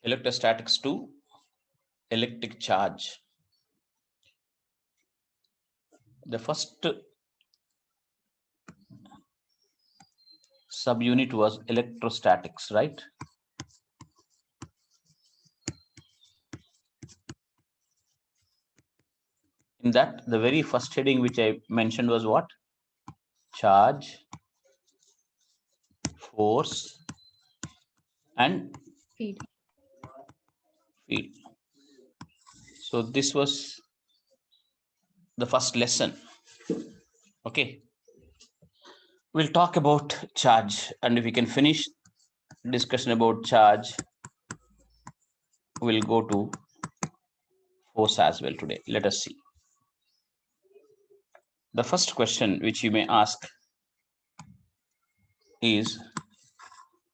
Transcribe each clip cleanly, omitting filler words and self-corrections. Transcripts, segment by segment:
Electrostatics 2, electric charge. The first subunit was electrostatics, right? In that, the very first heading which I mentioned was what? Charge, force, and Field. So this was the first lesson. Okay. We'll talk about charge, and if we can finish discussion about charge, we'll go to force as well today. Let us see. The first question which you may ask is,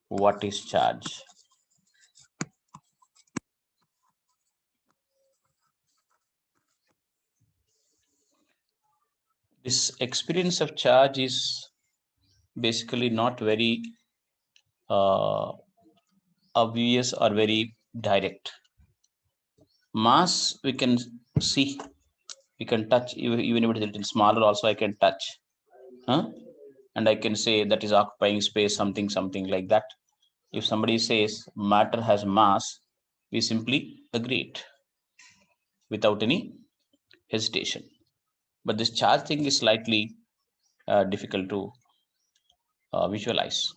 what is charge? This experience of charge is basically not very obvious or very direct. Mass we can see, we can touch, even if it is a little smaller also I can touch. And I can say that is occupying space, something like that. If somebody says matter has mass, we simply agree it without any hesitation. But this charge thing is slightly difficult to visualize.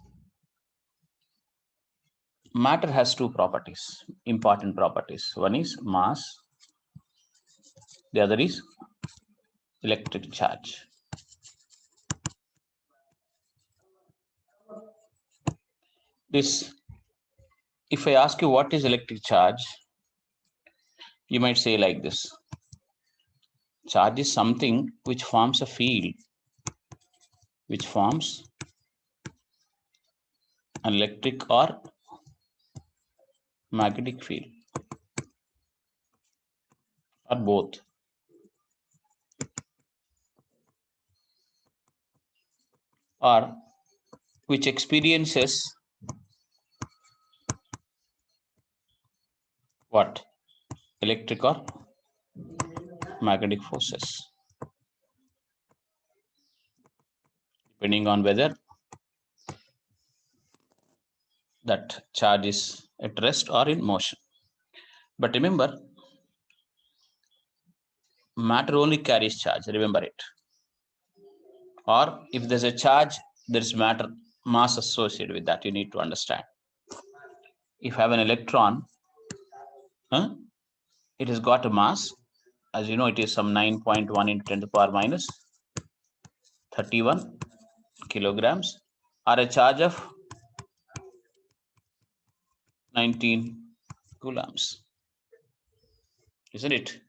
Matter has two properties, important properties. One is mass, the other is electric charge. This, if I ask you what is electric charge, you might say like this: charge is something which forms a field, which forms an electric or magnetic field, or both. Or which experiences what? Electric or magnetic forces, depending on whether that charge is at rest or in motion. But remember, matter only carries charge, remember it. Or if there's a charge, there's matter, mass associated with that, you need to understand. If I have an electron, it has got a mass. As you know, it is some 9.1 into 10 to the power minus 31 kilograms, or a charge of 19 coulombs, isn't it?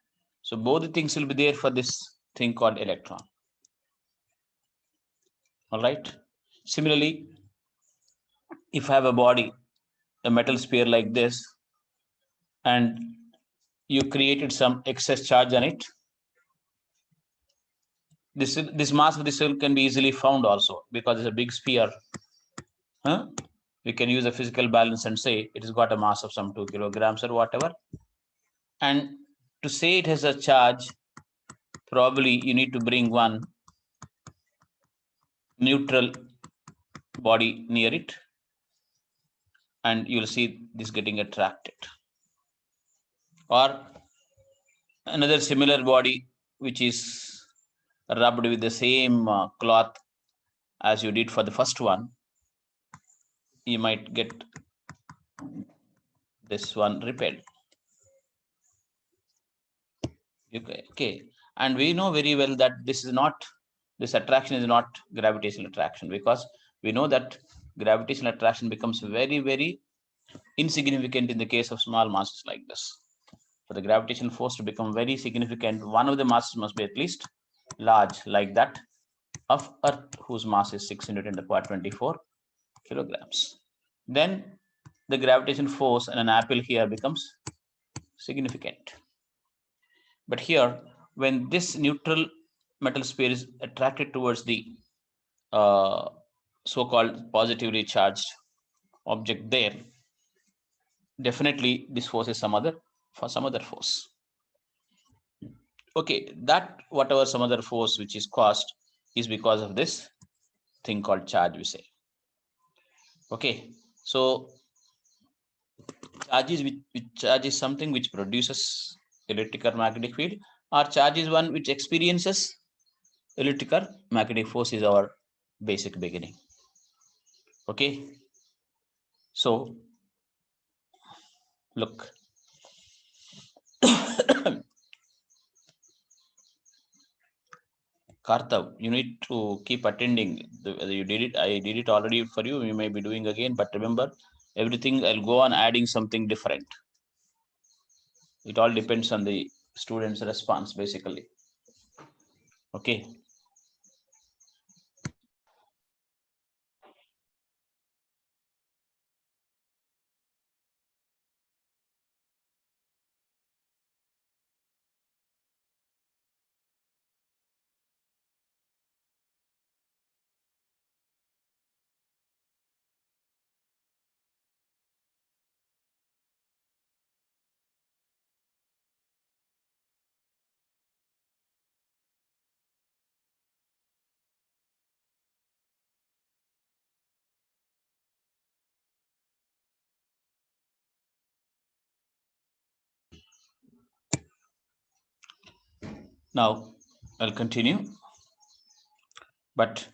So both the things will be there for this thing called electron. All right. Similarly, if I have a body, a metal sphere like this, and you created some excess charge on it, this mass of the cell can be easily found also, because it's a big sphere. We can use a physical balance and say it has got a mass of some 2 kilograms or whatever. And to say it has a charge, probably you need to bring one neutral body near it, and you'll see this getting attracted. Or another similar body which is rubbed with the same cloth as you did for the first one, you might get this one repelled. Okay, and we know very well that this attraction is not gravitational attraction, because we know that gravitational attraction becomes very insignificant in the case of small masses like this. For the gravitational force to become very significant, one of the masses must be at least large, like that of Earth, whose mass is 6 into 10 to the power 24 kilograms. Then the gravitational force in an apple here becomes significant. But here, when this neutral metal sphere is attracted towards the so-called positively charged object there, definitely this force is some other force. Okay, that whatever some other force which is caused is because of this thing called charge, we say. Okay, so charge is something which produces electric or magnetic field, or charge is one which experiences electric or magnetic force is our basic beginning. Okay, so look. Kartav, you need to keep attending. You did it. I did it already for you. You may be doing again, but remember, everything I'll go on adding something different. It all depends on the student's response, basically. Okay. Now I'll continue, but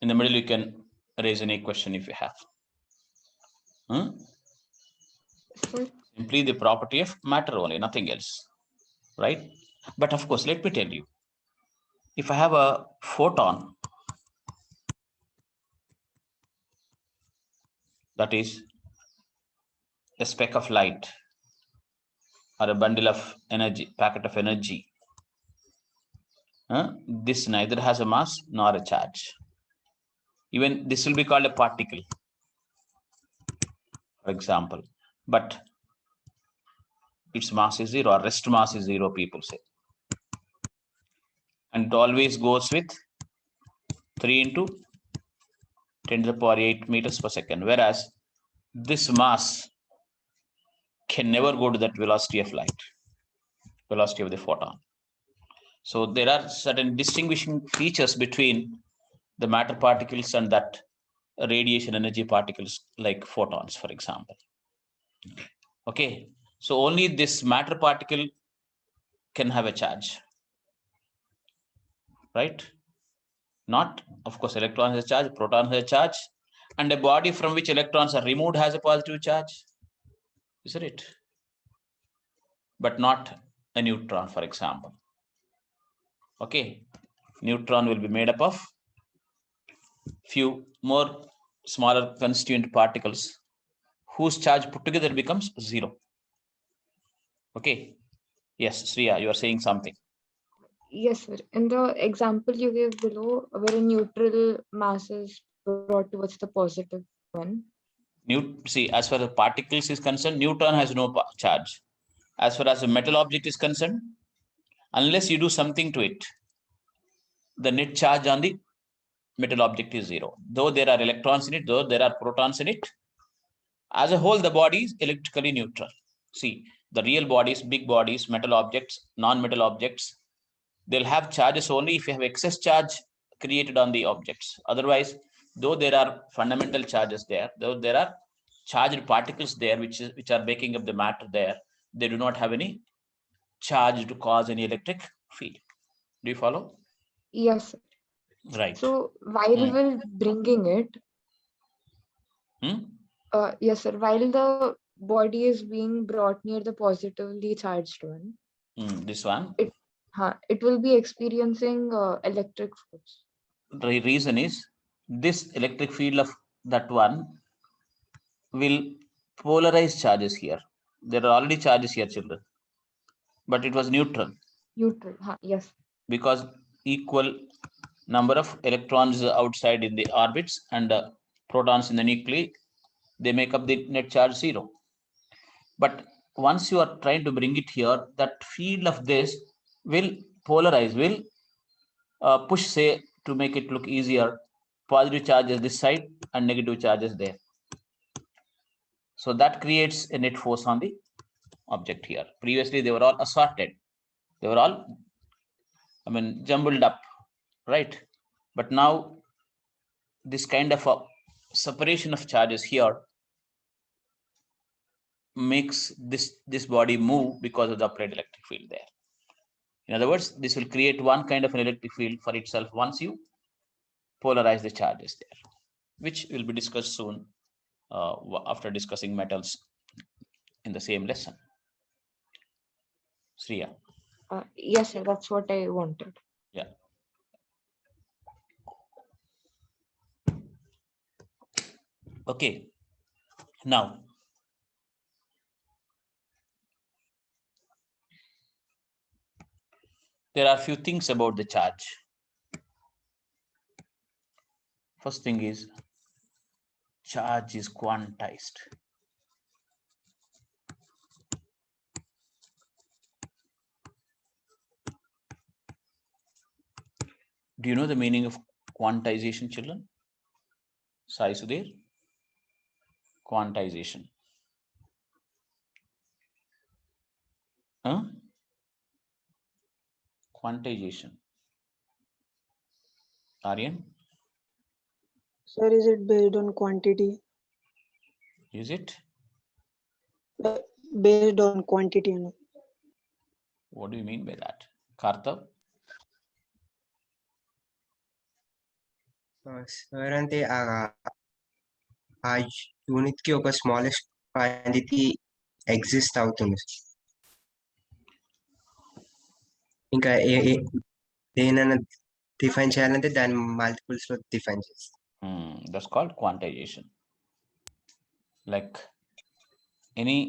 in the middle you can raise any question if you have. Simply the property of matter only, nothing else, right? But of course, let me tell you, if I have a photon, that is a speck of light or a bundle of energy, packet of energy, this neither has a mass nor a charge. Even this will be called a particle, for example, but its mass is zero, or rest mass is zero, people say. And it always goes with 3 into 10 to the power 8 meters per second, whereas this mass can never go to that velocity of light, velocity of the photon. So there are certain distinguishing features between the matter particles and that radiation energy particles like photons, for example. Okay, so only this matter particle can have a charge, right? Not, of course, electron has a charge, proton has a charge, and a body from which electrons are removed has a positive charge, isn't it? But not a neutron, for example. Okay, neutron will be made up of few more smaller constituent particles whose charge put together becomes zero. Okay, yes, Sriya, you are saying something. Yes, sir. In the example you gave below, where a neutral mass is brought towards the positive one. See, as far as particles is concerned, neutron has no charge. As far as a metal object is concerned, unless you do something to it, the net charge on the metal object is zero. Though there are electrons in it, though there are protons in it, as a whole, the body is electrically neutral. See, the real bodies, big bodies, metal objects, non-metal objects, they'll have charges only if you have excess charge created on the objects. Otherwise, though there are fundamental charges there, though there are charged particles there which are making up the matter there, they do not have any charge to cause any electric field. Do you follow? Yes, sir. Right. So while we're bringing it, yes, sir. While the body is being brought near the positively charged one, this one. It will be experiencing electric force. The reason is this electric field of that one will polarize charges here. There are already charges here, children, but it was neutral. Neutral, yes. Because equal number of electrons outside in the orbits and protons in the nuclei, they make up the net charge zero. But once you are trying to bring it here, that field of this will polarize, will push, say, to make it look easier, positive charges this side and negative charges there. So that creates a net force on the object here. Previously, they were all assorted. They were all, jumbled up, right? But now this kind of a separation of charges here makes this body move because of the applied electric field there. In other words, this will create one kind of an electric field for itself once you polarize the charges there, which will be discussed soon after discussing metals in the same lesson. Sriya. Yes, sir, that's what I wanted. Yeah. Okay. Now, there are a few things about the charge. First thing is, charge is quantized. Do you know the meaning of quantization, children? Sai Sudhir? Quantization. Huh? Quantization. Aryan? Sir, is it based on quantity? Is it? Based on quantity. What do you mean by that? Kartav? Sir అంటే ఆ unit కి ఒక smallest quantity exist అవుతుంది. ఇంకా దేనైనా define చేయాలంటే దాని multiples లో డిఫైన్ చేస్తాం. That's called quantization. Like any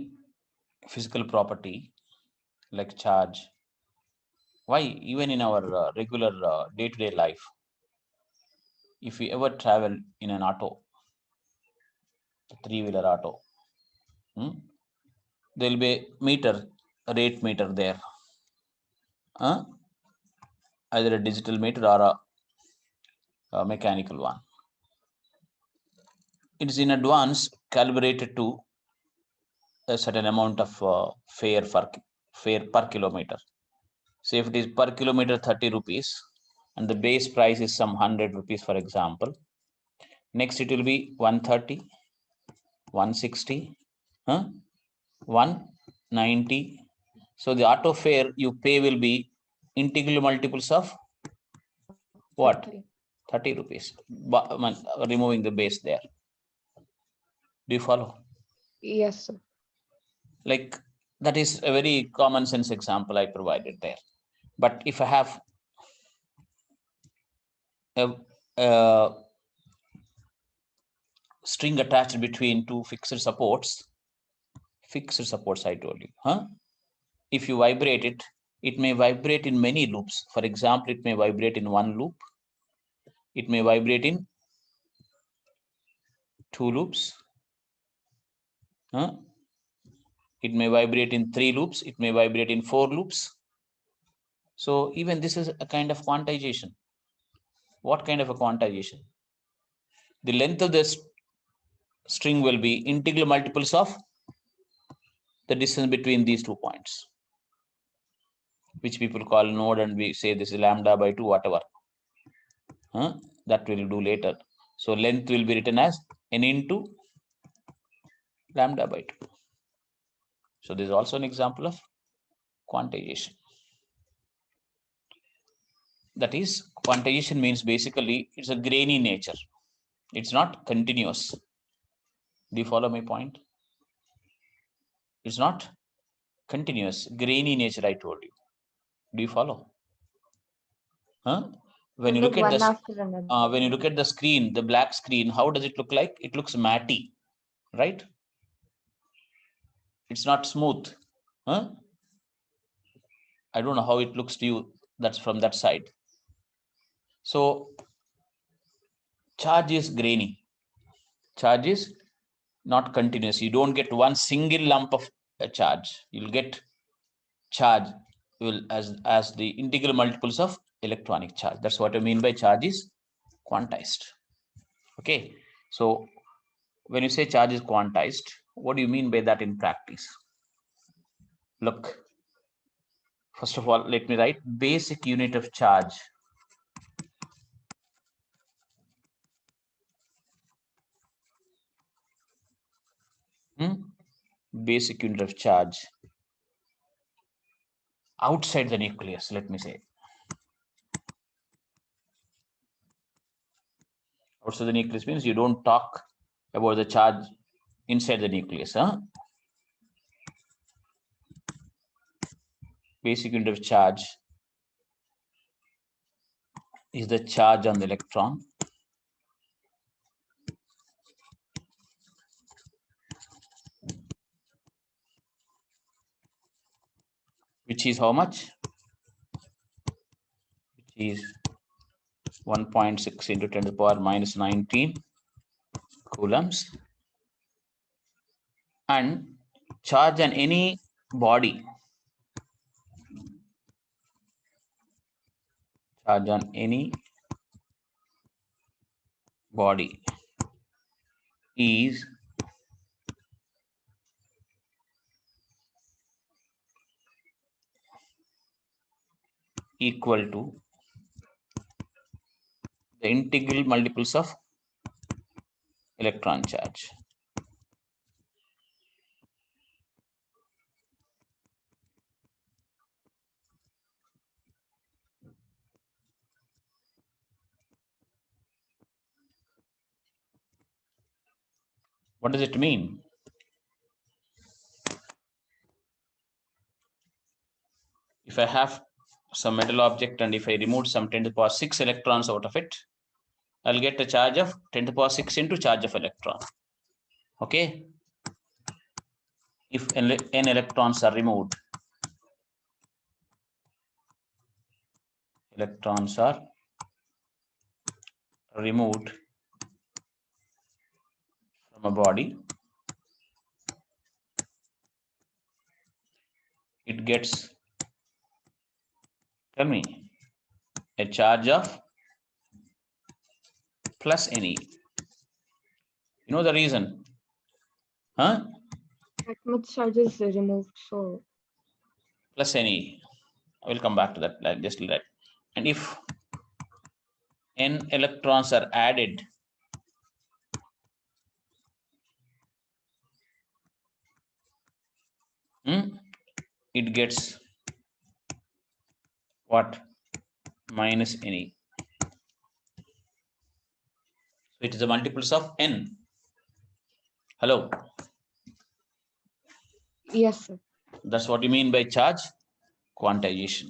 physical property, like charge. Why? Even in our regular day-to-day life, if we ever travel in an auto, a three-wheeler auto, there will be a rate meter there. Either a digital meter or a mechanical one. It is in advance calibrated to a certain amount of fare per kilometer. Say if it is per kilometer 30 rupees and the base price is some 100 rupees, for example. Next it will be 130, 160, 190. So the auto fare you pay will be integral multiples of what? 30 rupees, removing the base there. Do you follow? Yes, sir. Like that is a very common sense example I provided there. But if I have a string attached between two fixed supports I told you, if you vibrate it, it may vibrate in many loops. For example, it may vibrate in one loop, it may vibrate in two loops, it may vibrate in three loops, it may vibrate in four loops. So even this is a kind of quantization. What kind of a quantization? The length of this string will be integral multiples of the distance between these 2 points, which people call node, and we say this is lambda by 2, whatever. That we'll do later. So length will be written as n into lambda by 2. So this is also an example of quantization. That is, quantization means basically it's a grainy nature. It's not continuous. Do you follow my point? It's not continuous, grainy nature, I told you. Do you follow? When you look at the screen, the black screen, how does it look like? It looks matty, right? It's not smooth. I don't know how it looks to you. That's from that side. So charge is grainy. Charge is not continuous. You don't get one single lump of a charge. You'll get charge as the integral multiples of electronic charge. That's what I mean by charge is quantized. Okay, so when you say charge is quantized, what do you mean by that in practice? Look, first of all, let me write basic unit of charge. Basic unit of charge outside the nucleus, let me say. Outside the nucleus means you don't talk about the charge inside the nucleus. Basic unit of charge is the charge on the electron. Which is how much? Which is 1.6 into 10 to the power minus 19 coulombs. And charge on any body. Charge on any body is equal to the integral multiples of electron charge. What does it mean? If I have some metal object and if I remove some 10 to the power 6 electrons out of it, I'll get a charge of 10 to the power 6 into charge of electron. Okay. If n electrons are removed, from a body, it gets, tell me, a charge of plus Ne. You know the reason? Huh? That much charge is removed, so Plus Ne. I will come back to that just like that. And if n electrons are added, it gets what? Minus Ne. So it is the multiples of n. Hello. yes, sir. That's what you mean by charge quantization.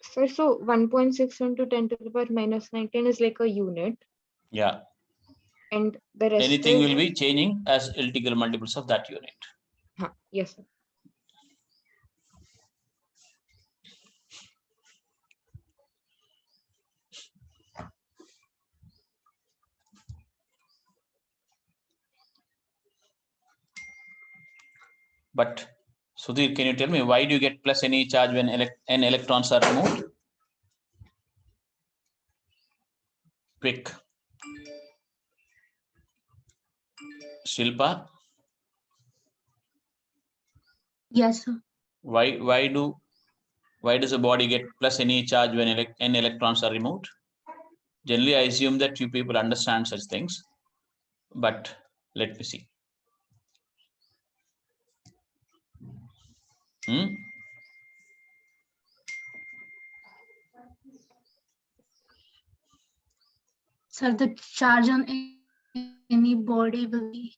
Sir, so 1.6 into 10 to the power minus 19 is like a unit, Yeah. and the rest Anything is, will be changing as integral multiples of that unit. yes, sir. But Sudhir, can you tell me why do you get plus any charge when n electrons are removed? Quick. Shilpa, Yes, sir. why does a body get plus any charge when n electrons are removed? Generally, I assume that you people understand such things, but let me see. Sir, the charge on any body will be.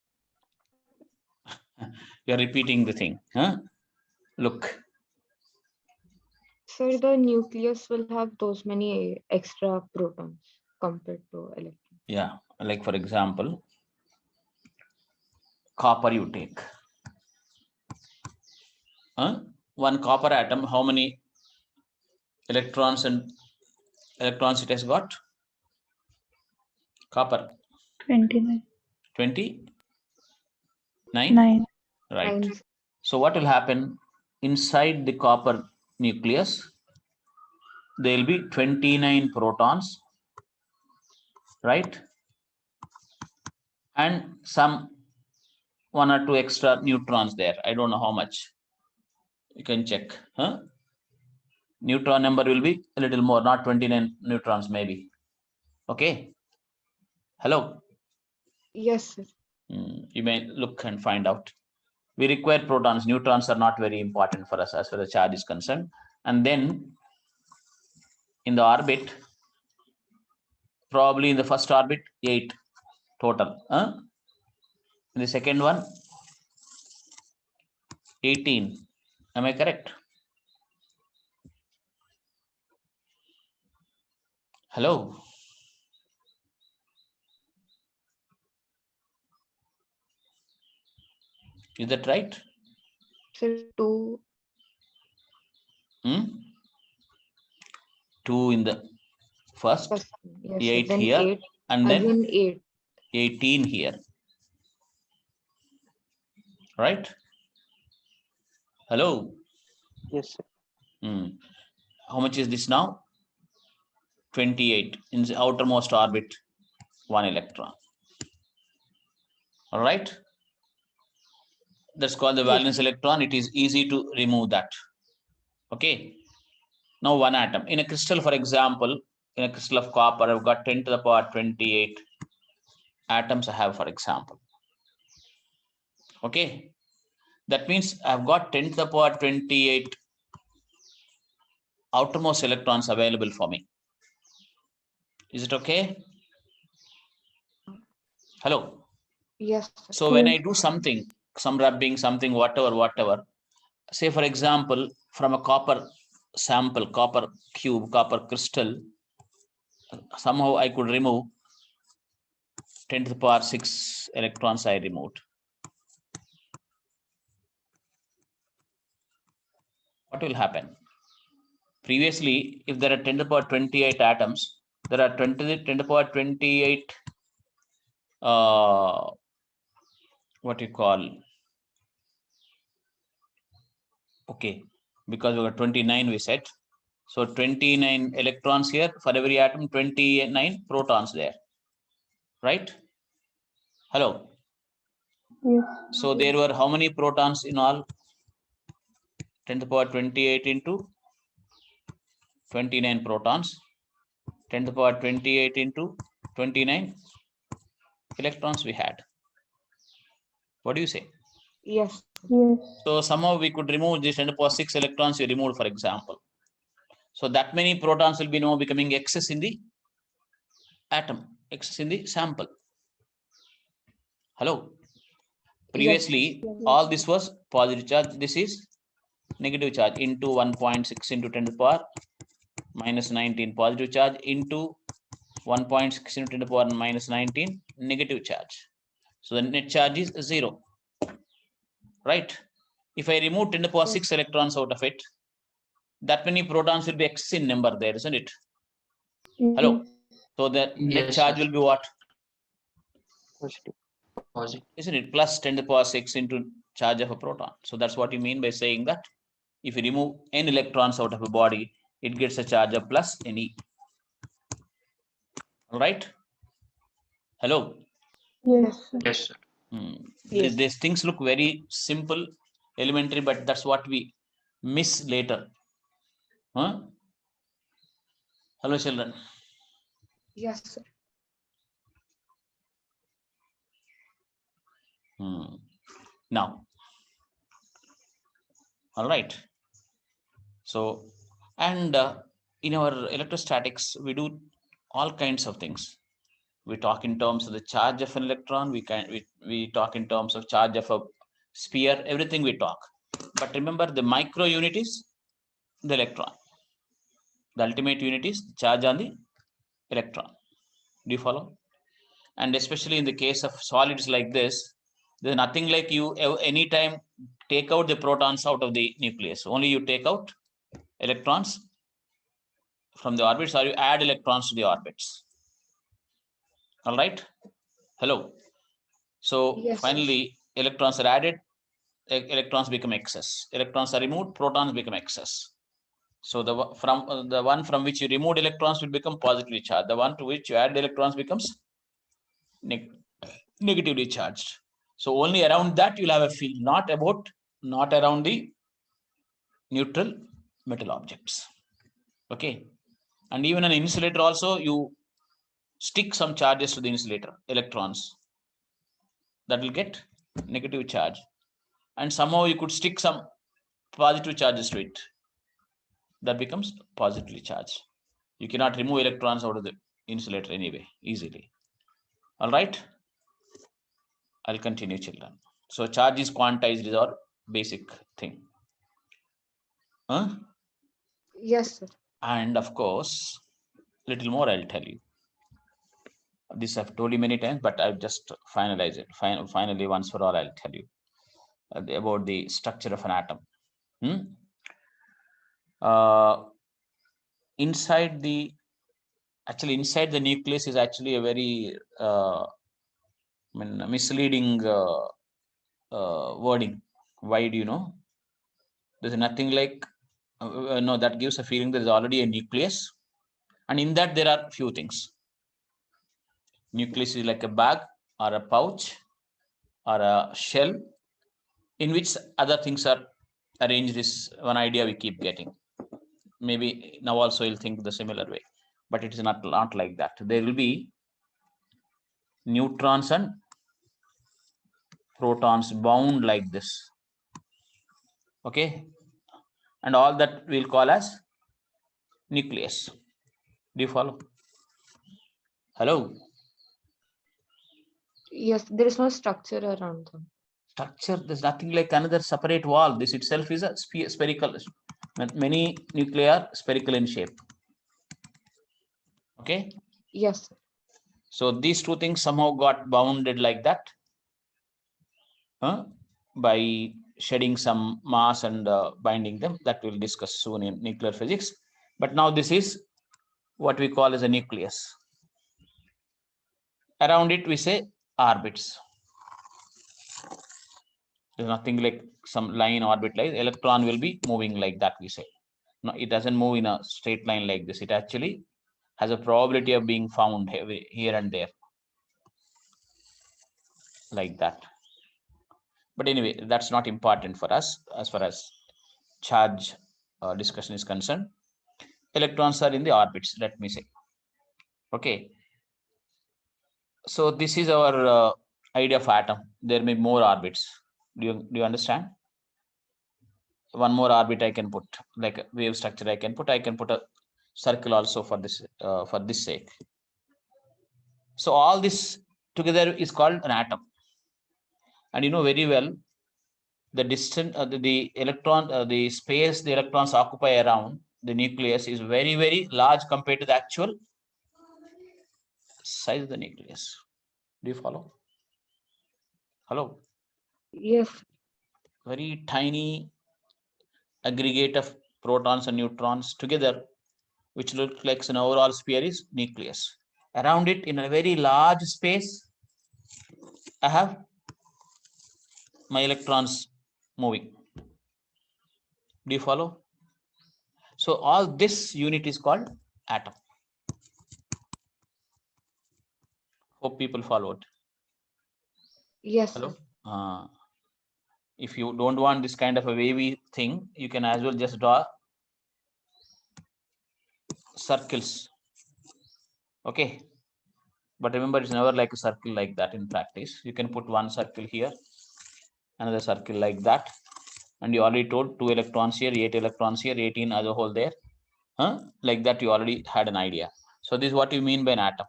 You're repeating the thing. Look. Sir, the nucleus will have those many extra protons compared to electrons. Yeah, like for example, copper you take. One copper atom, how many electrons it has got? Copper. 29. 29? 9. Right. And So what will happen inside the copper nucleus? There will be 29 protons right? And some 1 or 2 extra neutrons there. I don't know how much. You can check. Huh? Neutron number will be a little more, not 29 neutrons maybe. Okay. Hello. Yes, sir. You may look and find out. We require protons. Neutrons are not very important for us as far as charge is concerned. And then in the orbit, probably in the first orbit, 8 total. In the second one, 18. Am I correct? Hello. Is that right? Sir, 2. 2 in the first, Yes, sir. 8 Then here, 8. and then Again 8. 18 here. Right? Hello. Yes, sir. How much is this now? 28 in the outermost orbit, 1 electron. All right. That's called the valence electron. It is easy to remove that. Okay. Now 1 atom. In a crystal, for example, in a crystal of copper, I've got 10 to the power 28 atoms I have, for example. Okay. That means I've got 10 to the power 28 outermost electrons available for me. Is it okay? Hello. Yes, sir. So when I do something, some rubbing, something, whatever, say for example, from a copper sample, copper cube, copper crystal, somehow I could remove 10 to the power 6 electrons I removed. What will happen? Previously, if there are 10 to the power 28 atoms, there are 10 to the power 28 what you call, okay, because we got 29 we said. So 29 electrons here for every atom, 29 protons there, right? Hello. Yes. So there were how many protons in all? 10 to the power 28 into 29 protons. 10 to the power 28 into 29 electrons we had. What do you say? Yes. Yes. So somehow we could remove this 10 to the power 6 electrons we removed, for example. So that many protons will be now becoming excess in the atom, excess in the sample. Hello. Previously, all this was positive charge. This is negative charge into 1.6 into 10 to the power minus 19 positive charge into 1.6 into 10 to the power minus 19 negative charge. So the net charge is 0. Right? If I remove 10 to the power 6 electrons out of it, that many protons will be excess in number there, isn't it? Hello. So the net charge will be what? Positive. Isn't it? Plus 10 to the power 6 into charge of a proton. So that's what you mean by saying that if you remove n electrons out of a body, it gets a charge of plus Ne. All right? Hello? Yes. Yes, sir. Yes. These things look very simple, elementary, but that's what we miss later. Huh? Hello, children. Yes, sir. Now, all right. So, and in our electrostatics, we do all kinds of things. We talk in terms of the charge of an electron. We talk in terms of charge of a sphere. Everything we talk. But remember, the micro unit is the electron. The ultimate unit is charge on the electron. Do you follow? And especially in the case of solids like this, there's nothing like you anytime take out the protons out of the nucleus. Only you take out electrons from the orbits, or you add electrons to the orbits. All right. Hello. So Yes, finally, electrons are added, electrons become excess. Electrons are removed, protons become excess. So the one from which you removed electrons will become positively charged. The one to which you add electrons becomes negatively charged. So only around that you'll have a field, not around the neutral metal objects. Okay. And even an insulator also, you stick some charges to the insulator, electrons, that will get negative charge. And somehow you could stick some positive charges to it, that becomes positively charged. You cannot remove electrons out of the insulator anyway, easily. All right. I'll continue, children. So charge is quantized is our basic thing. Yes, sir. And of course, little more I'll tell you. This I've told you many times, but I'll just finalize it. Finally, once for all, I'll tell you about the structure of an atom. Inside the nucleus is actually a very misleading wording. Why do you know? There's nothing like no, that gives a feeling there is already a nucleus, and in that there are few things. Nucleus is like a bag or a pouch or a shell in which other things are arranged. Is one idea we keep getting. Maybe now also you'll think the similar way, but it is not like that. There will be neutrons and protons bound like this. Okay, and all that we'll call as nucleus. Do you follow? Hello? Yes, there is no structure around them. Structure, there's nothing like another separate wall. This itself is a spherical. Many nuclei are spherical in shape. Okay. Yes, sir. So these two things somehow got bounded like that by shedding some mass and binding them. That we'll discuss soon in nuclear physics. But now this is what we call as a nucleus. Around it we say orbits. There's nothing like some line orbit like electron will be moving like that, we say. No, it doesn't move in a straight line like this. It actually has a probability of being found here and there like that. But anyway, that's not important for us as far as charge discussion is concerned. Electrons are in the orbits, let me say. Okay. So this is our idea of atom. There may be more orbits. Do you understand? One more orbit I can put, like a wave structure I can put a circle also for this sake. So all this together is called an atom. And you know very well the distance the electron the space the electrons occupy around the nucleus is very, very large compared to the actual size of the nucleus. Do you follow? Hello? Yes. Very tiny aggregate of protons and neutrons together, which looks like an overall sphere, is nucleus. Around it, in a very large space, I have my electrons moving. Do you follow? So all this unit is called atom. Hope people followed. Yes. Hello? If you don't want this kind of a wavy thing, you can as well just draw circles. Okay. But remember, it's never like a circle like that in practice. You can put one circle here, another circle like that. And you already told 2 electrons here, 8 electrons here, 18 as a whole there. Like that, you already had an idea. So this is what you mean by an atom.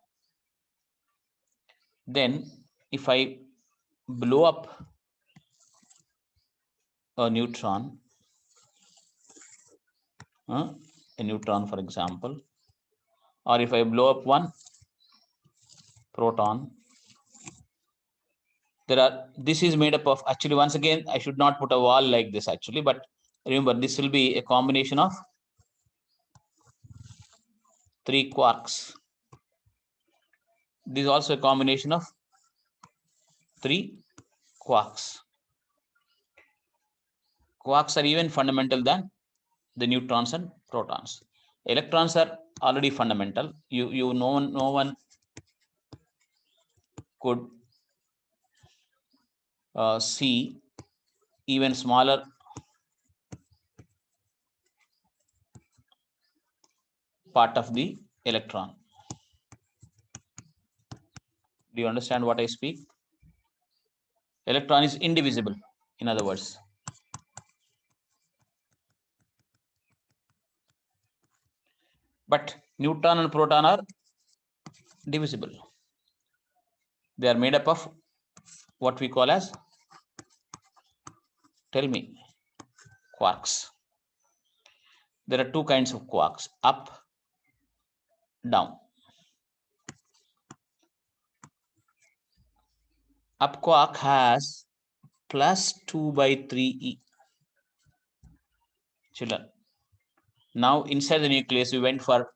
Then if I blow up a neutron, for example, or if I blow up one proton, this is made up of, actually, once again, I should not put a wall like this actually, but remember, this will be a combination of 3 quarks. This is also a combination of 3 quarks. Quarks are even fundamental than the neutrons and protons. Electrons are already fundamental. You know, no one could see even smaller part of the electron. Do you understand what I speak? Electron is indivisible, in other words. But neutron and proton are divisible. They are made up of what we call as, tell me, quarks. There are two kinds of quarks, up, down. Up quark has plus 2 by 3e. Children, now inside the nucleus we went for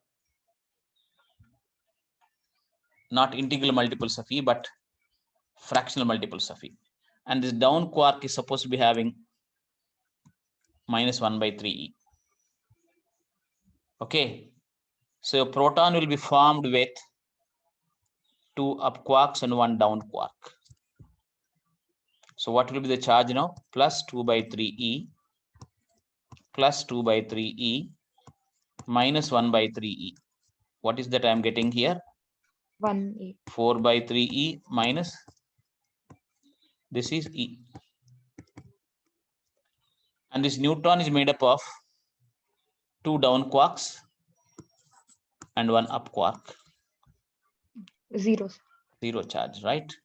not integral multiples of e but fractional multiples of e, and this down quark is supposed to be having minus 1 by 3e. Okay, so a proton will be formed with 2 up quarks and 1 down quark. So what will be the charge now? Plus 2 by 3e plus 2 by 3e minus 1 by 3e. What is that I am getting here? 1e. 4 by 3e minus, this is e. And this neutron is made up of 2 down quarks and 1 up quark. 0. Zero charge, right?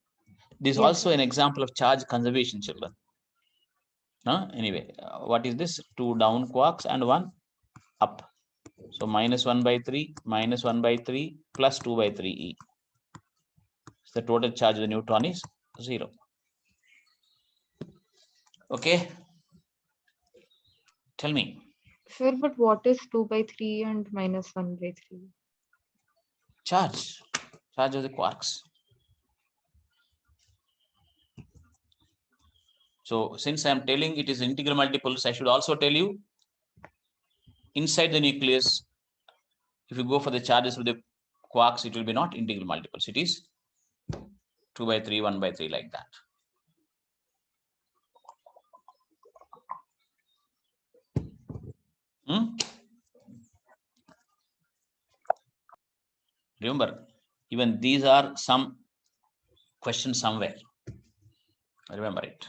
This is Yes, also sir. an example of charge conservation, children. Anyway, what is this? 2 down quarks and 1 up. So minus 1 by 3, minus 1 by 3, plus 2 by 3e. So the total charge of the neutron is 0. Okay. Tell me. Sir, but what is 2 by 3 and minus 1 by 3? Charge of the quarks. So since I am telling it is integral multiples, I should also tell you inside the nucleus, if you go for the charges of the quarks, it will be not integral multiples. It is 2 by 3, 1 by 3 like that. Remember, even these are some questions somewhere. Remember it.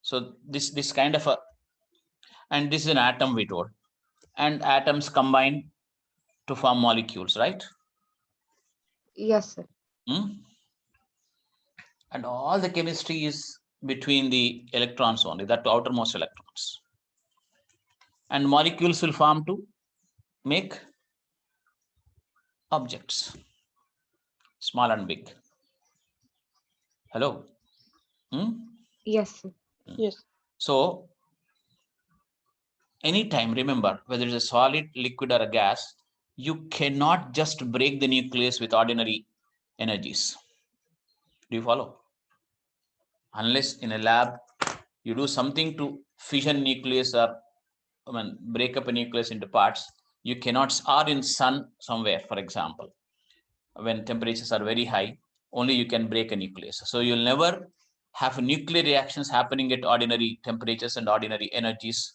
So this kind of a, and this is an atom we told, and atoms combine to form molecules, right? Yes, sir. And all the chemistry is between the electrons only, that outermost electrons. And molecules will form to make objects, small and big. Hello? Yes, sir. Yes. So anytime, remember, whether it's a solid, liquid, or a gas, you cannot just break the nucleus with ordinary energies. Do you follow? Unless in a lab you do something to fission nucleus or break up a nucleus into parts, you cannot, or in sun somewhere, for example, when temperatures are very high, only you can break a nucleus. So you'll never have nuclear reactions happening at ordinary temperatures and ordinary energies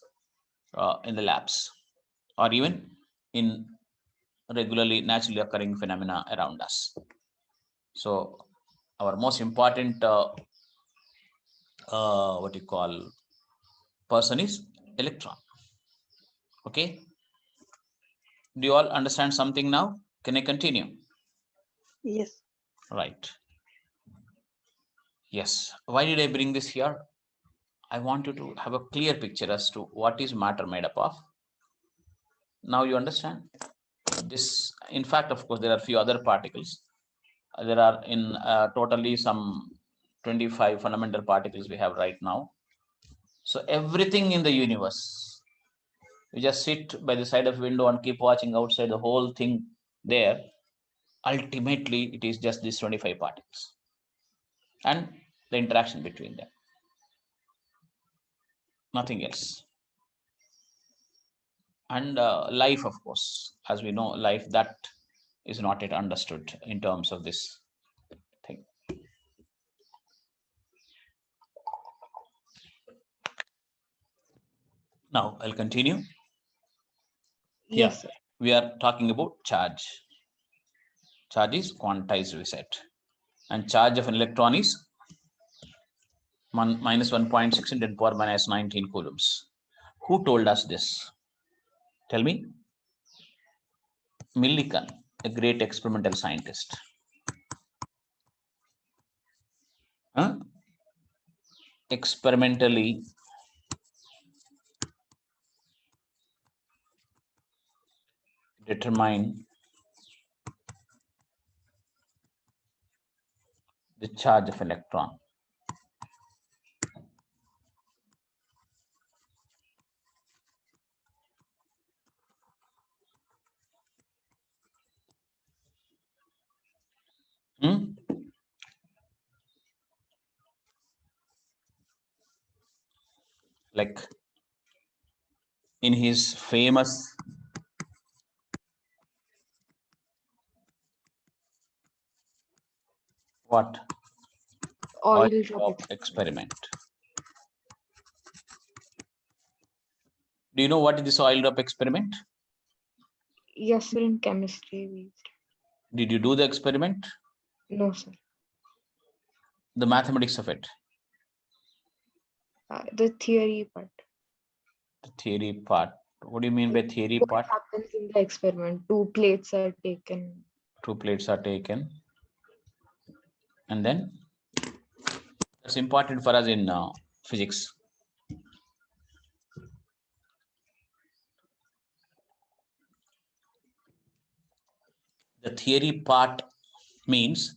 in the labs, or even in regularly naturally occurring phenomena around us. So our most important what you call person is electron. Okay, do you all understand something now? Can I continue? Yes. Right. Yes. Why did I bring this here? I want you to have a clear picture as to what is matter made up of. Now you understand this. In fact, of course, there are a few other particles. There are in totally some 25 fundamental particles we have right now. So everything in the universe, you just sit by the side of window and keep watching outside the whole thing there. Ultimately, it is just these 25 particles and the interaction between them. Nothing else. And life, of course, as we know, life that is not yet understood in terms of this thing. Now I'll continue. Yes, sir. We are talking about charge. Charge is quantized, we said, and charge of an electron is minus 1.6 in 10 power minus 19 coulombs. Who told us this? Tell me. Millikan, a great experimental scientist. Experimentally determine the charge of electron. Like in his famous what? Oil drop experiment. Do you know what is this oil drop experiment? Yes, sir. In chemistry, we used. Did you do the experiment? No, sir. The mathematics of it. The theory part. The theory part. What do you mean by theory What part? happens in the experiment? 2 plates are taken. 2 plates are taken. And then that's important for us in physics. The theory part means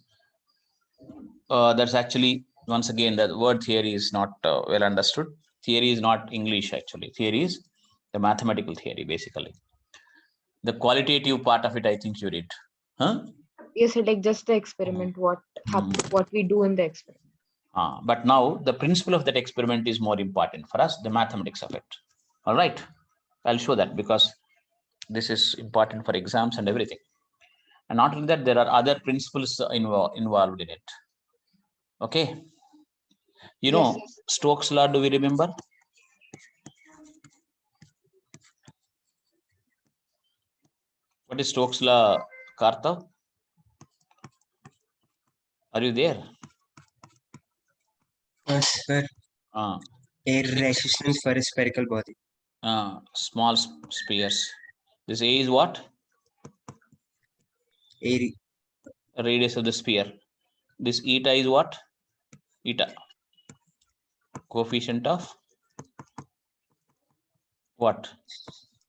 that's actually, once again, the word theory is not well understood. Theory is not English, actually. Theory is the mathematical theory, basically. The qualitative part of it, I think you did. Huh? Yes, sir. Like just the experiment. What happens? What we do in the experiment. But now the principle of that experiment is more important for us, the mathematics of it. All right. I'll show that because this is important for exams and everything. And not only that, there are other principles involved in it. Okay. You know, Yes. Stokes' law, do we remember? What is Stokes' law, Karthav? Are you there? Yes, sir. Air resistance for a spherical body. Small spheres. This A is what? Air Radius of the sphere. This eta is what? Eta. Coefficient of what?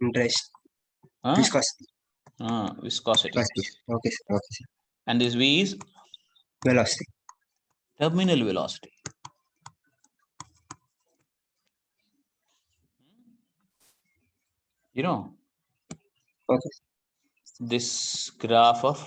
interest. Huh? Viscosity. Viscosity. Okay, sir. Okay, sir. And this V is Velocity. terminal velocity. You know, Okay. this graph of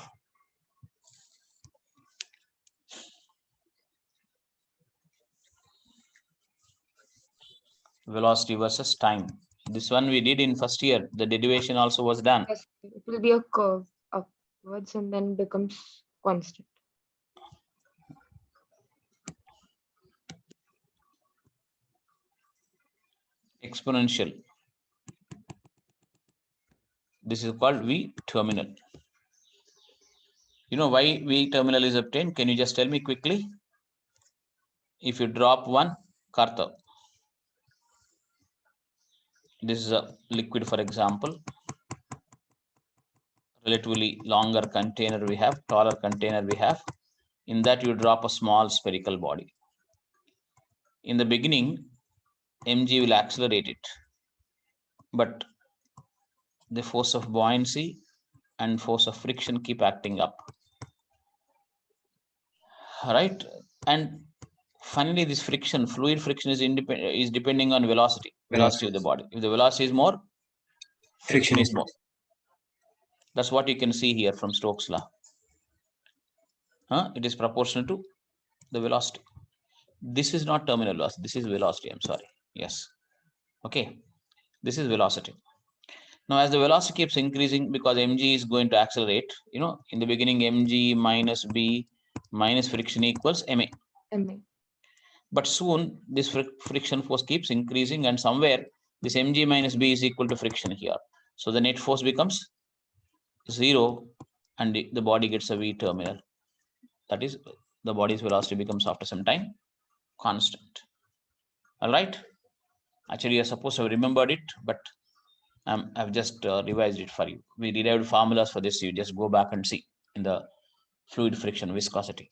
velocity versus time. This one we did in first year. The derivation also was done. Yes, it will be a curve upwards and then becomes constant. Exponential. This is called V terminal. You know why V terminal is obtained? Can you just tell me quickly? If you drop one, Karthav. This is a liquid, for example. Relatively longer container we have, taller container we have. In that you drop a small spherical body. In the beginning, mg will accelerate it, but the force of buoyancy and force of friction keep acting up. Right? And finally, this friction, fluid friction is depending on velocity of the body. If the velocity is more, friction is more. That's what you can see here from Stokes' law. It is proportional to the velocity. This is not terminal velocity. This is velocity. I'm sorry. Yes. Okay. This is velocity. Now, as the velocity keeps increasing, because mg is going to accelerate, in the beginning, mg minus b minus friction equals ma. MA. But soon this friction force keeps increasing, and somewhere this mg minus b is equal to friction here. So the net force becomes 0, and the body gets a V terminal. That is, the body's velocity becomes after some time constant. All right. Actually, you're supposed to have remembered it, but I've just revised it for you. We derived formulas for this. You just go back and see in the fluid friction viscosity.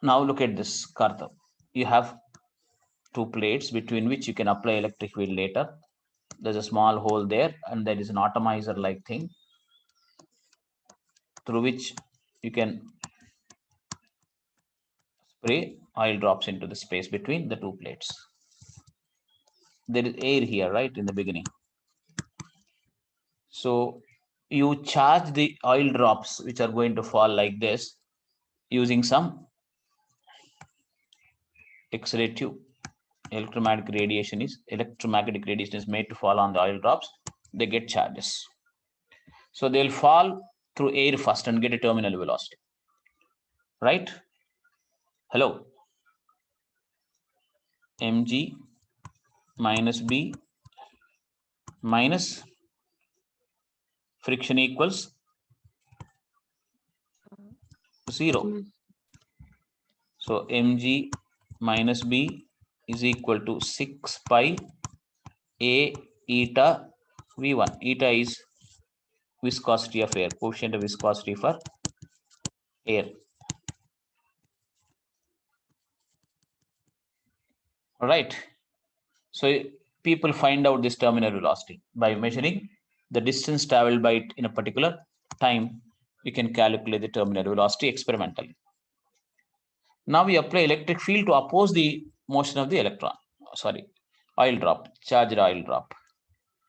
Now look at this, Karthik. You have two plates between which you can apply electric field later. There's a small hole there, and there is an atomizer like thing through which you can spray oil drops into the space between the two plates. There is air here, right, in the beginning. So you charge the oil drops which are going to fall like this using some X-ray tube. Electromagnetic radiation is made to fall on the oil drops. They get charges. So they'll fall through air first and get a terminal velocity. Right? Hello. mg minus b minus friction equals 0. So mg minus b is equal to 6 pi a eta v1. Eta is viscosity of air, coefficient of viscosity for air. All right. So people find out this terminal velocity by measuring the distance traveled by it in a particular time. We can calculate the terminal velocity experimentally. Now we apply electric field to oppose the motion of the oil drop, charged oil drop.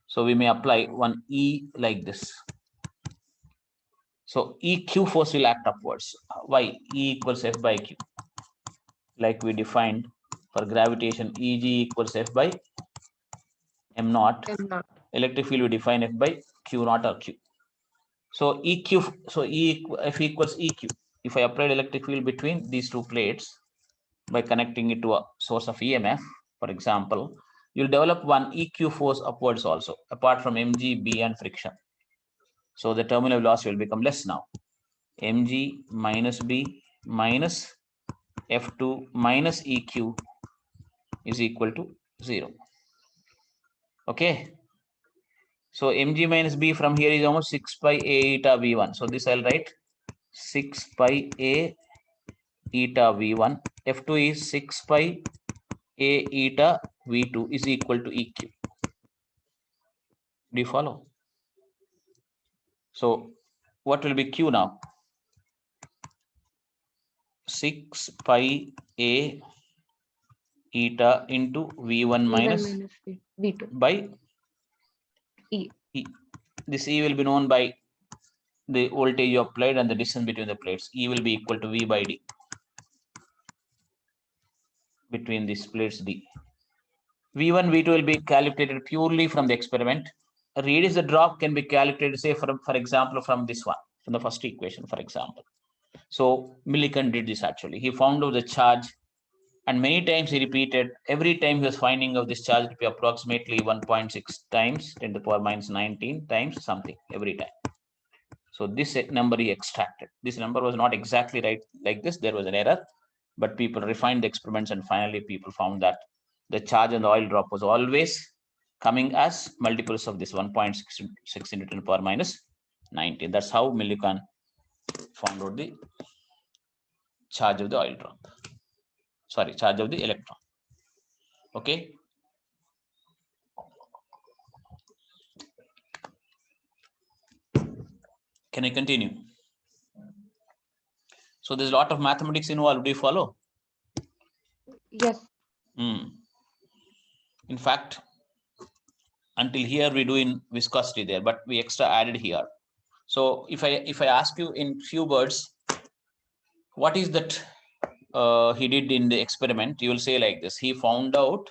So we may apply one E like this. So EQ force will act upwards. Why? E equals F by Q. Like we defined for gravitation, Eg equals F by m naught. Electric field we define F by Q naught or Q. So EQ, so F equals EQ. If I applied electric field between these two plates by connecting it to a source of EMF, for example, you'll develop one EQ force upwards also, apart from mg, b, and friction. So the terminal velocity will become less now. mg minus b minus F2 minus EQ is equal to 0. Okay. So mg minus b from here is almost 6 pi a eta v1. So this I'll write 6 pi a eta v1. F2 is 6 pi a eta v2 is equal to EQ. Do you follow? So what will be Q now? 6 pi a eta into v1 minus V2 by E. This E will be known by the voltage you applied and the distance between the plates. E will be equal to V by D between these plates D. V1, V2 will be calculated purely from the experiment. A radius of drop can be calculated, say, for example, from this one, from the first equation, for example. So Millikan did this actually. He found out the charge, and many times he repeated. Every time he was finding out this charge to be approximately 1.6 times 10 to the power minus 19 times something every time. So this number he extracted. This number was not exactly right like this. There was an error, but people refined the experiments, and finally people found that the charge on the oil drop was always coming as multiples of this 1.6 into 10 to the power minus 19. That's how Millikan found out the charge of the oil drop. Sorry, charge of the electron. Okay. Can I continue? So there's a lot of mathematics involved. Do you follow? Yes. In fact, until here we do in viscosity there, but we extra added here. So if I ask you in few words, what is that he did in the experiment, you will say like this: he found out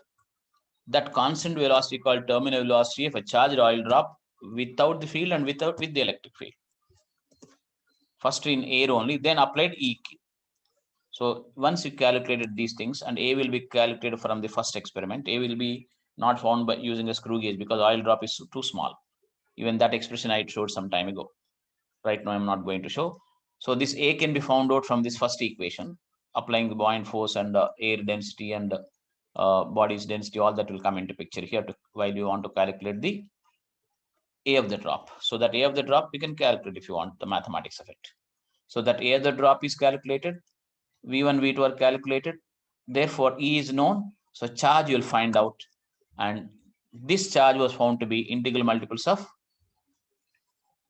that constant velocity called terminal velocity of a charged oil drop without the field and with the electric field. First in air only, then applied EQ. So once you calculated these things, and A will be calculated from the first experiment, A will be not found by using a screw gauge because oil drop is too small. Even that expression I showed some time ago. Right now I'm not going to show. So this A can be found out from this first equation, applying the buoyant force and air density and body's density, all that will come into picture here while you want to calculate the A of the drop. So that A of the drop you can calculate if you want the mathematics of it. So that A of the drop is calculated, V1, V2 are calculated. Therefore, E is known. So charge you'll find out. And this charge was found to be integral multiples of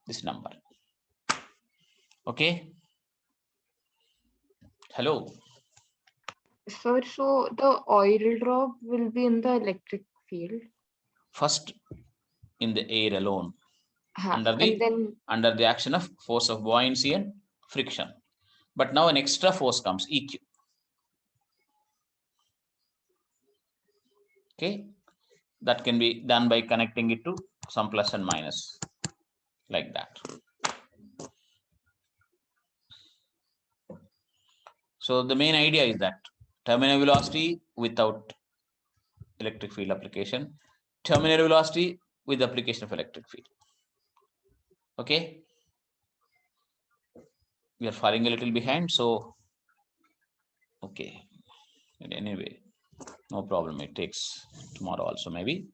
this number. Okay. Hello. Sir, so the oil drop will be in the electric field. First in the air alone. And then Under the action of force of buoyancy and friction. But now an extra force comes, EQ. Okay. That can be done by connecting it to some plus and minus like that. So the main idea is that terminal velocity without electric field application, terminal velocity with application of electric field. Okay. We are falling a little behind, so okay. Anyway, no problem. It takes tomorrow also maybe.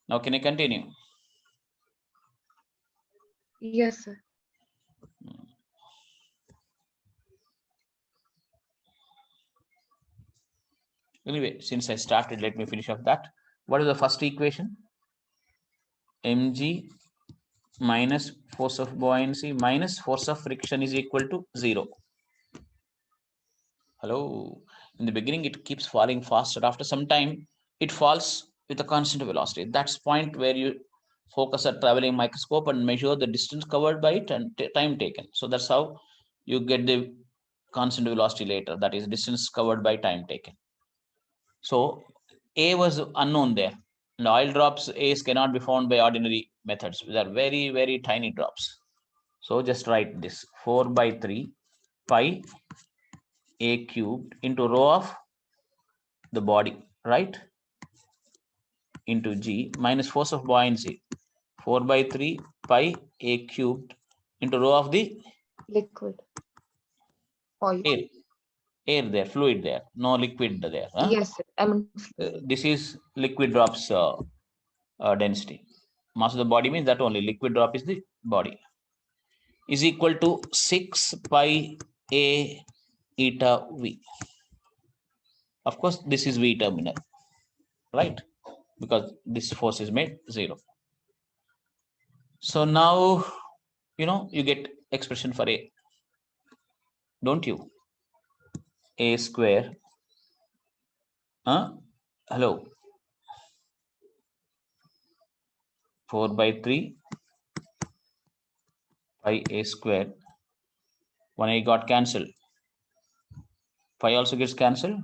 Now can I continue? yes, sir. Anyway, since I started, let me finish off that. What is the first equation? Mg minus force of buoyancy minus force of friction is equal to 0. Hello. In the beginning, it keeps falling faster. After some time, it falls with a constant velocity. That's point where you focus a traveling microscope and measure the distance covered by it and time taken. So that's how you get the constant velocity later. That is distance covered by time taken. So A was unknown there. And oil drops A's cannot be found by ordinary methods. They are very, very tiny drops. So just write this 4/3 pi A cubed into rho of the body, right? Into G minus force of buoyancy 4/3 pi A cubed into rho of the Liquid. Oil. Air there, fluid there, no liquid there. Huh? Yes, sir. I mean, This is liquid drops density. Mass of the body means that only liquid drop is the body. Is equal to 6 pi A eta V. Of course, this is V terminal, right? Because this force is made 0. So now, you get expression for A, don't you? A square. Hello. 4/3 pi A square. 1A got cancelled. Pi also gets cancelled,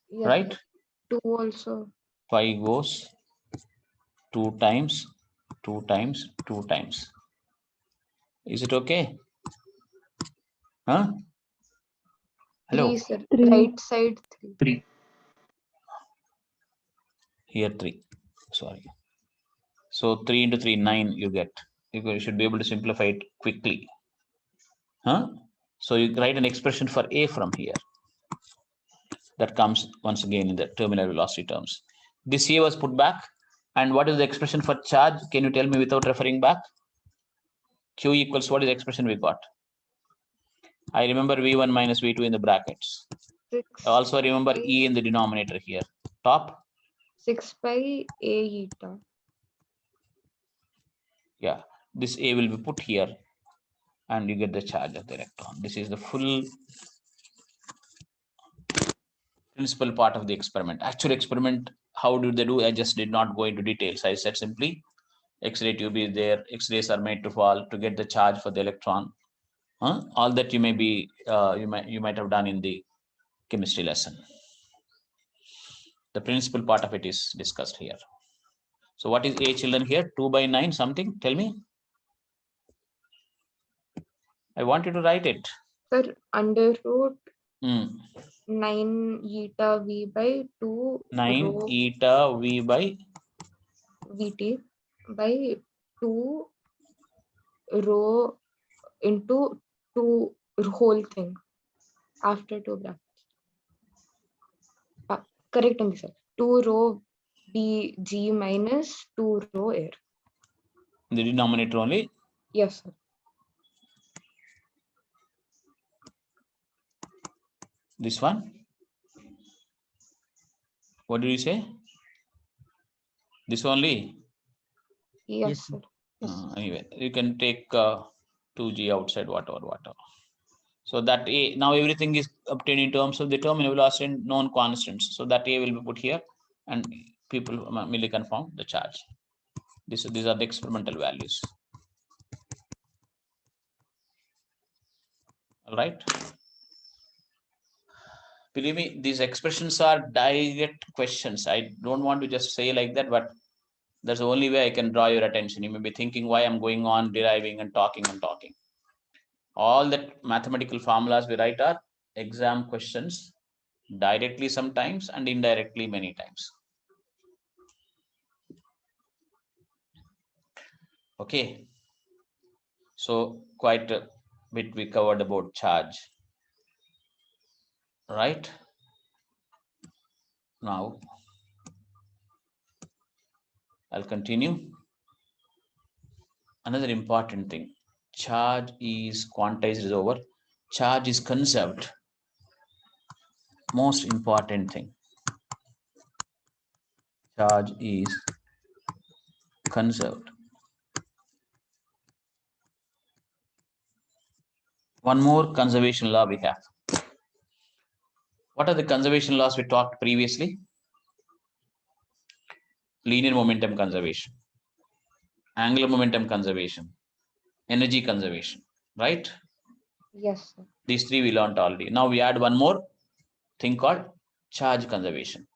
yes, right? 2 also. Pi goes 2 times, 2 times, 2 times. Is it okay? Huh? Hello. 3, sir. 3. Right side 3. Here 3. Sorry. So 3 into 3, 9 you get. You should be able to simplify it quickly. Huh? So you write an expression for A from here. That comes once again in the terminal velocity terms. This A was put back. And what is the expression for charge? Can you tell me without referring back? Q equals what is the expression we got? I remember V1 minus V2 in the brackets. 6. I also remember E in the denominator here. Top? 6 pi A eta. Yeah. This A will be put here. And you get the charge of the electron. This is the full principal part of the experiment. Actual experiment, how did they do? I just did not go into details. I said simply, X-ray tube is there. X-rays are made to fall to get the charge for the electron. All that you may be, you might have done in the chemistry lesson. The principal part of it is discussed here. So what is A children here? 2 by 9 something? Tell me. I want you to write it. Sir, under root Hmm. 9 eta v by 2 9 rho eta v by vt by 2 rho into 2 whole thing after 2 brackets. Correct only, sir. 2 rho bg minus 2 rho air. the denominator only. Yes, sir. This one. What did you say? This only. Yes, Yes, sir. Anyway, you can take 2g outside, whatever. So that A, now everything is obtained in terms of the terminal velocity and known constants. So that A will be put here and people merely confirm the charge. These are the experimental values. All right. Believe me, these expressions are direct questions. I don't want to just say like that, but that's the only way I can draw your attention. You may be thinking why I'm going on deriving and talking. All that mathematical formulas we write are exam questions, directly sometimes and indirectly many times. Okay. So quite a bit we covered about charge. Right. Now I'll continue. Another important thing. Charge is quantized is over. Charge is conserved. Most important thing. Charge is conserved. One more conservation law we have. What are the conservation laws we talked previously? Linear momentum conservation, angular momentum conservation, energy conservation, right? Yes, sir. These three we learned already. Now we add one more thing called charge conservation.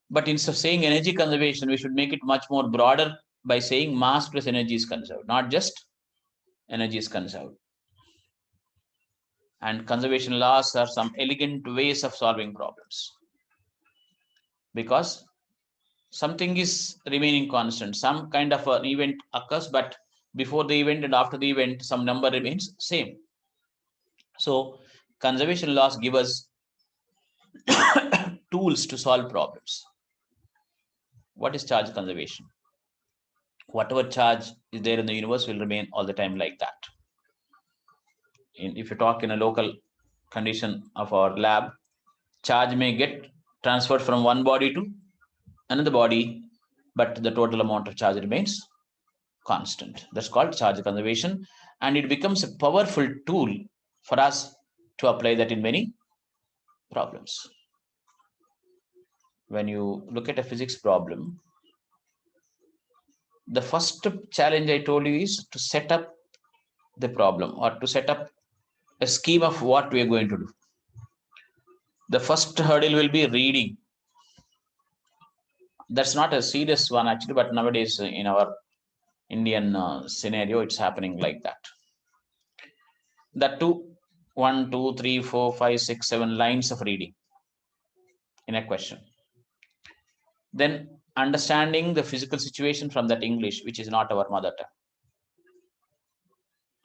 But instead of saying energy conservation, we should make it much more broader by saying mass plus energy is conserved, not just energy is conserved. And conservation laws are some elegant ways of solving problems. Because something is remaining constant, some kind of an event occurs, but before the event and after the event, some number remains same. So conservation laws give us tools to solve problems. What is charge conservation? Whatever charge is there in the universe will remain all the time like that. If you talk in a local condition of our lab, charge may get transferred from one body to another body, but the total amount of charge remains constant. That's called charge conservation, and it becomes a powerful tool for us to apply that in many problems. When you look at a physics problem, the first challenge I told you is to set up the problem or to set up a scheme of what we are going to do. The first hurdle will be reading. That's not a serious one actually, but nowadays in our Indian scenario, it's happening like that. That too, 1, 2, 3, 4, 5, 6, 7 lines of reading in a question. Then understanding the physical situation from that English, which is not our mother tongue.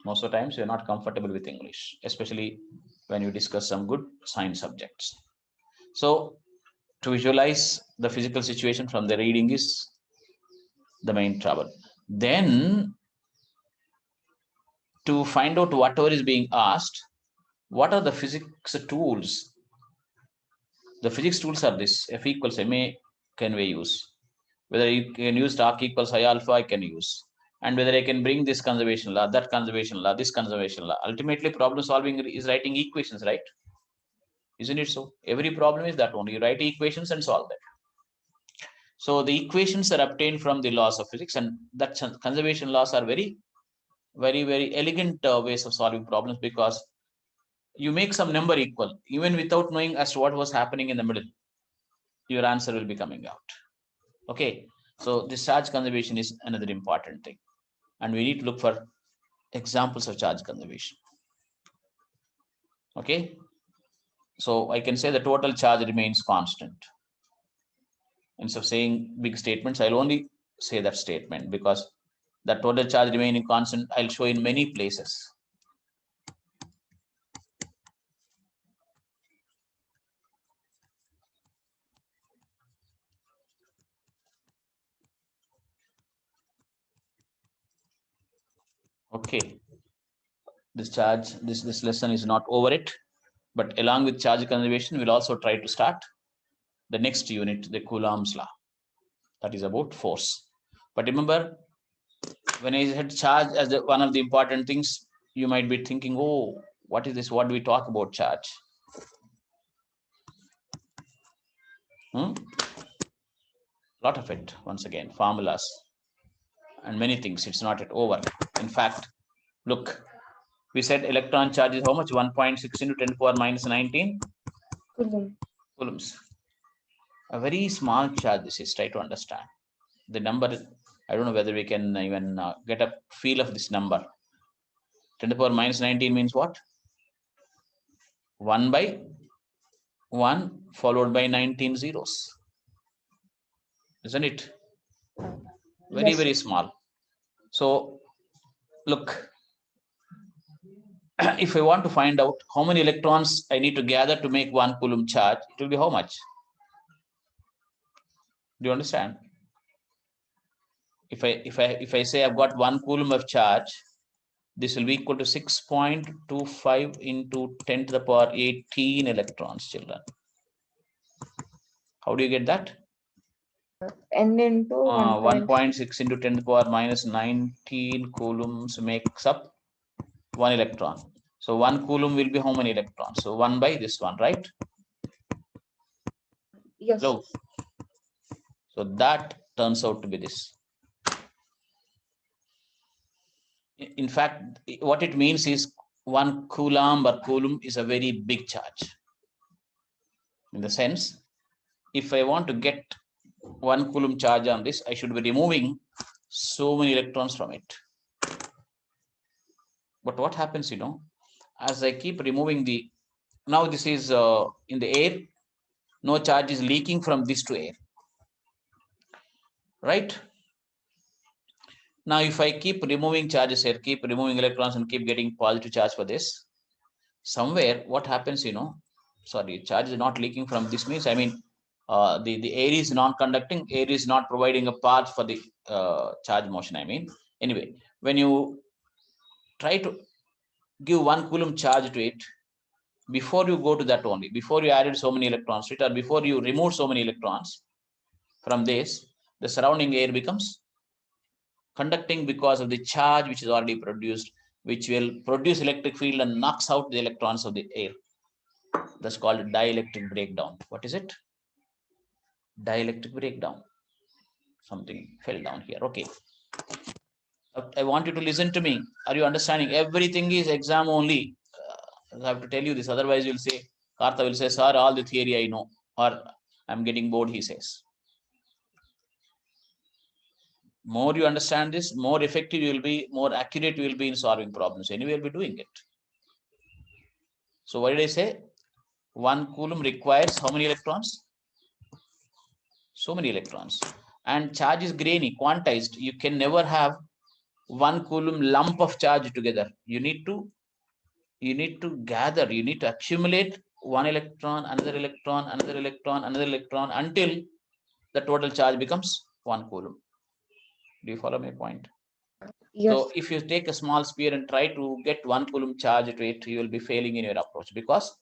Most of the times, we are not comfortable with English, especially when you discuss some good science subjects. So to visualize the physical situation from the reading is the main trouble. Then to find out whatever is being asked, what are the physics tools? The physics tools are this: F equals ma can we use? Whether you can use torque equals I alpha, I can use. And whether I can bring this conservation law, that conservation law, this conservation law. Ultimately, problem solving is writing equations, right? Isn't it so? Every problem is that only. You write equations and solve them. So the equations are obtained from the laws of physics, and that conservation laws are very, very elegant ways of solving problems, because you make some number equal even without knowing as to what was happening in the middle. your answer will be coming out. Okay, so this charge conservation is another important thing, and we need to look for examples of charge conservation. Okay, so I can say the total charge remains constant. Instead of saying big statements, I'll only say that statement, because the total charge remaining constant I'll show in many places. Okay, this lesson is not over it, but along with charge conservation, we'll also try to start the next unit, the Coulomb's law, that is about force. But remember, when I said charge as one of the important things, you might be thinking, oh, what is this? What do we talk about charge? Lot of it, once again, formulas and many things. It's not yet over. In fact, look, we said electron charge is how much? 1.6 into 10 power minus 19 coulombs. A very small charge this is. Try to understand the number. I don't know whether we can even get a feel of this number. 10 to the power minus 19 means what? 1 by 1 followed by 19 zeros. Isn't it? Very, very small. So look, if I want to find out how many electrons I need to gather to make 1 coulomb charge, it will be how much? Do you understand? If I say I've got 1 coulomb of charge, this will be equal to 6.25 into 10 to the power 18 electrons, children. How do you get that? N into 1.6 into 10 to the power minus 19 coulombs makes up 1 electron. So 1 coulomb will be how many electrons? So 1 by this one, right? Yes. So that turns out to be this. In fact, what it means is 1 coulomb or coulomb is a very big charge. In the sense, if I want to get 1 coulomb charge on this, I should be removing so many electrons from it. But what happens, as I keep removing now this is in the air, no charge is leaking from this to air, right? Now, if I keep removing charges here, keep removing electrons and keep getting positive charge for this, somewhere what happens, sorry, charge is not leaking from this means, I mean, the air is non-conducting, air is not providing a path for the charge motion, I mean. Anyway, when you try to give 1 coulomb charge to it, before you go to that only, before you added so many electrons to it, or before you remove so many electrons from this, the surrounding air becomes conducting because of the charge which is already produced, which will produce electric field and knocks out the electrons of the air. That's called dielectric breakdown. What is it? Dielectric breakdown. Something fell down here. Okay. I want you to listen to me. Are you understanding? Everything is exam only. I have to tell you this. Otherwise, you'll say, Kartha will say, sir, all the theory I know. Or I'm getting bored, he says. More you understand this, more effective you will be, more accurate you will be in solving problems. Anyway, you'll be doing it. So what did I say? 1 coulomb requires how many electrons? So many electrons. And charge is grainy, quantized. You can never have 1 coulomb lump of charge together. You need to gather, you need to accumulate 1 electron, another electron, another electron, another electron until the total charge becomes 1 coulomb. Do you follow my point? Yes. So if you take a small sphere and try to get 1 coulomb charge to it, you will be failing in your approach, because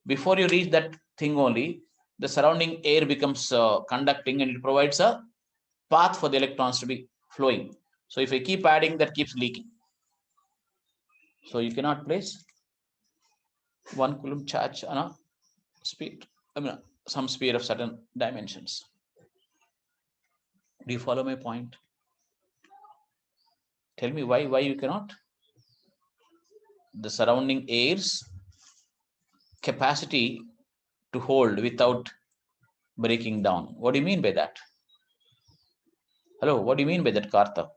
before you reach that thing only, the surrounding air becomes conducting and it provides a path for the electrons to be flowing. So if I keep adding, that keeps leaking. So you cannot place 1 coulomb charge on a sphere, some sphere of certain dimensions. Do you follow my point? Tell me why you cannot? The surrounding air's capacity to hold without breaking down. What do you mean by that? Hello, what do you mean by that, Kartha?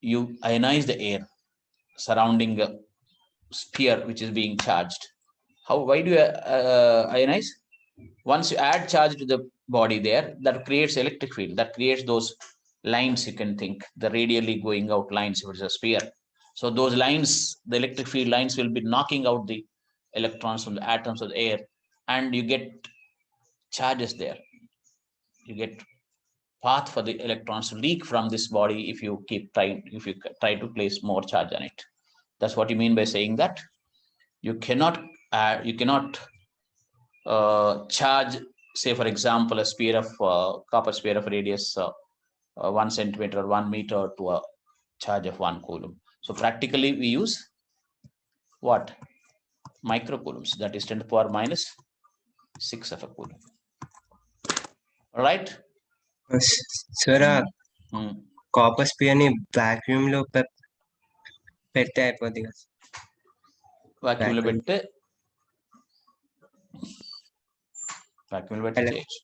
You ionize the air surrounding a sphere which is being charged. Why do you ionize? Once you add charge to the body there, that creates electric field, that creates those lines, you can think, the radially going out lines, if it's a sphere. So those lines, the electric field lines, will be knocking out the electrons from the atoms of the air, and you get charges there. You get path for the electrons to leak from this body if you try to place more charge on it. That's what you mean by saying that you cannot charge, say for example, a sphere of copper sphere of radius 1 centimeter or 1 meter to a charge of 1 coulomb. So practically we use what? Microcoulombs, that is 10 to the power minus 6 of a coulomb. All right. Sir, copper sphere ni vacuum lo పెడితే అయిపోద్ది కదా. Vacuum లో పెడితే చేయొచ్చు,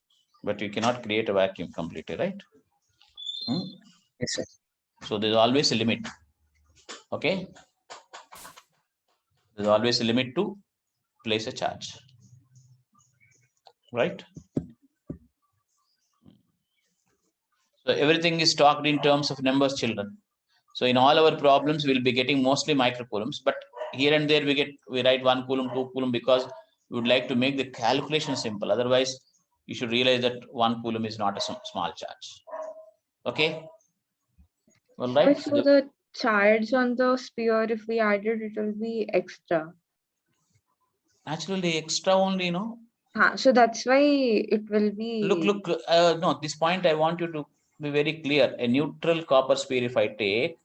but you cannot create a vacuum completely, right? Yes, sir. So there's always a limit. Okay, there's always a limit to place a charge, right? So everything is talked in terms of numbers, children. So in all our problems we'll be getting mostly microcoulombs, but here and there we write 1 coulomb, 2 coulomb, because we would like to make the calculation simple. Otherwise you should realize that 1 coulomb is not a small charge. Okay, all right. So the charge on the sphere, if we added, it will be extra. Naturally extra only, you know. So that's why it will be. Look, no, this point I want you to be very clear. A neutral copper sphere, if I take,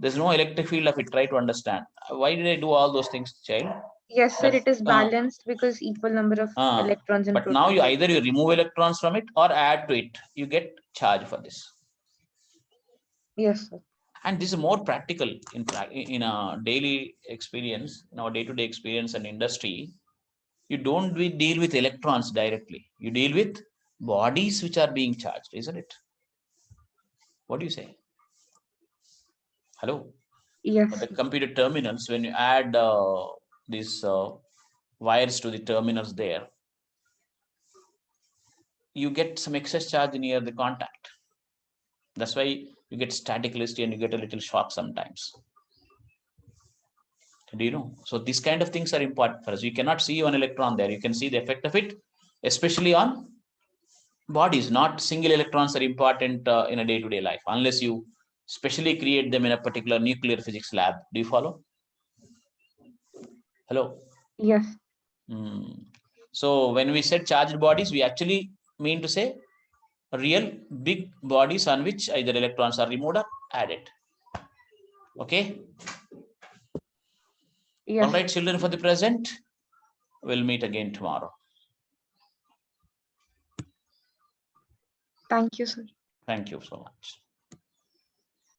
there's no electric field of it. Try to understand. Why did I do all those things, child? Yes, sir, it is balanced because equal number of electrons in but now you either you remove electrons from it or add to it, you get charge for this. Yes, sir. And this is more practical in a daily experience, in our day-to-day experience and industry. You don't deal with electrons directly. You deal with bodies which are being charged, isn't it? What do you say? Hello? Yes. For the computer terminals, when you add these wires to the terminals there, you get some excess charge near the contact. That's why you get static electricity and you get a little shock sometimes. Do you know? So these kind of things are important for us. You cannot see one electron there. You can see the effect of it, especially on bodies. Not single electrons are important in a day-to-day life, unless you specially create them in a particular nuclear physics lab. Do you follow? Hello? Yes. So when we said charged bodies, we actually mean to say real big bodies on which either electrons are removed or added. Okay? Yes. All right, children, for the present, we'll meet again tomorrow. Thank you, sir. Thank you so much.